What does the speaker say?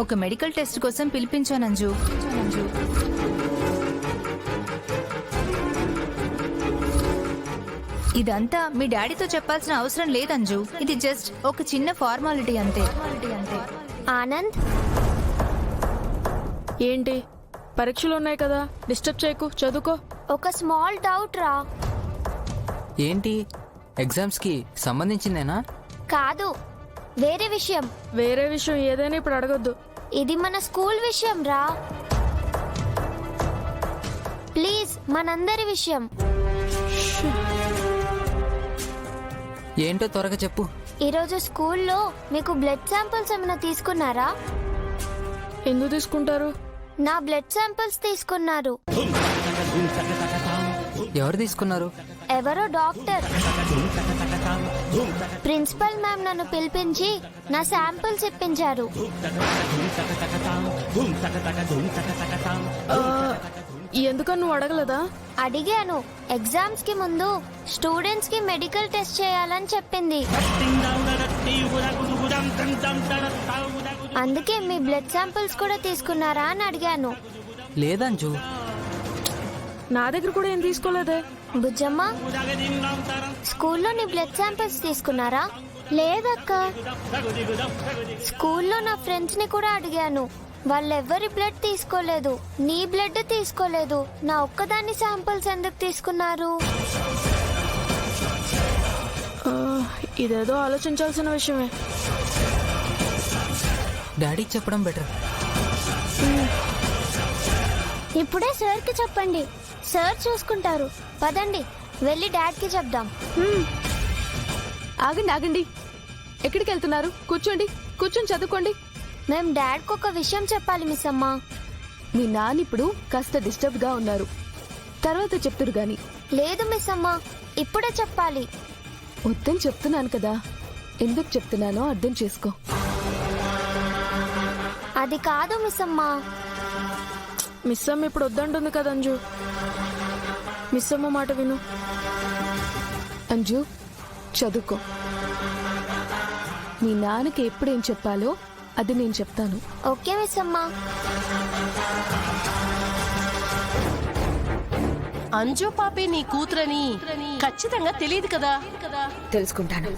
ఒక medical test కోసం పిలిపించాను అంజు. ఇదంతా మీ డాడీతో చెప్పాల్సిన అవసరం లేదు అంజు. ఇది జస్ట్ ఒక చిన్న ఫార్మాలిటీ అంతే. ఆనంద్, ఏంటి పరీక్షలు ఉన్నాయి కదా, డిస్టర్బ్ చేయకు, చదువుకో. ఒక స్మాల్ డౌట్ రా. ఏంటి ఎగ్జామ్స్ కి సంబంధించిందేనా? కాదు, వేరే విషయం. వేరే విషయం ఏదైనా ఇప్పుడు అడగొద్దు. ఇది మన స్కూల్ విషయం రా. ప్లీజ్, మనందరి విషయం. ఏంటో త్వరగా చెప్పు. ఈరోజు స్కూల్లో మీకు బ్లడ్ శాంపిల్స్ ఏమైనా తీసుకున్నారా? ఎందుకు తీసుకుంటారు? నా బ్లడ్ శాంపిల్స్ తీసుకున్నారు. ఎవరు తీసుకున్నారు? ఎవరో డాక్టర్. ప్రిన్సిపల్ మ్యామ్ నన్ను పిలిపించి నా శాంపిల్స్ ఇప్పించారు. ఎందుకని నువ్వు అడగలేదా? అడిగాను. ఎగ్జామ్స్ కి ముందు స్టూడెంట్స్ కి మెడికల్ టెస్ట్ చేయాలని చెప్పింది. అందుకే మీ బ్లడ్ శాంపిల్స్ కూడా తీసుకున్నారా అని అడిగాను. లేదంజు, నా దగ్గర కూడా ఏం తీసుకోలేదే. బుజ్జమ్మ, స్కూల్లో నీ బ్లడ్ శాంపిల్స్ తీసుకున్నారా? లేదక్క. స్కూల్లో నా ఫ్రెండ్స్ ని కూడా అడిగాను, వాళ్ళెవ్వరి బ్లడ్ తీసుకోలేదు. నీ బ్లడ్ తీసుకోలేదు. నా ఒక్కదాన్ని శాంపిల్స్ ఎందుకు తీసుకున్నారు? ఇదేదో ఆలోచించాల్సిన విషయమే. డాడీకి చెప్పడం బెటర్. ఇప్పుడే సార్కి చెప్పండి, సార్ చూసుకుంటారు. పదండి, వెళ్ళి డాడ్కి చెప్దాం. ఆగండి, ఎక్కడికి వెళ్తున్నారు? కూర్చోండి, కూర్చొని చదువుకోండి. మేం డాడ్కి ఒక విషయం చెప్పాలి మిస్ అమ్మ. మీ నాన్న ఇప్పుడు కాస్త డిస్టర్బ్ గా ఉన్నారు, తర్వాత చెప్తురు గాని. లేదు మిస్ అమ్మ, ఇప్పుడే చెప్పాలి. వద్దని చెప్తున్నాను కదా, ఎందుకు చెప్తున్నానో అర్థం చేసుకో. అది కాదు మిస్ అమ్మ. మిస్ అమ్మ ఇప్పుడు వద్దంటుంది కదా అంజు. మిస్ అమ్మ మాట విను. అంజు, చదువుకో. మీ నాన్నకి ఎప్పుడేం చెప్పాలో అది నేను చెప్తాను. ఓకే మిస్ అమ్మ. అంజు పాపే నీ కూతురని ఖచ్చితంగా తెలియదు కదా. తెలుసుకుంటాను.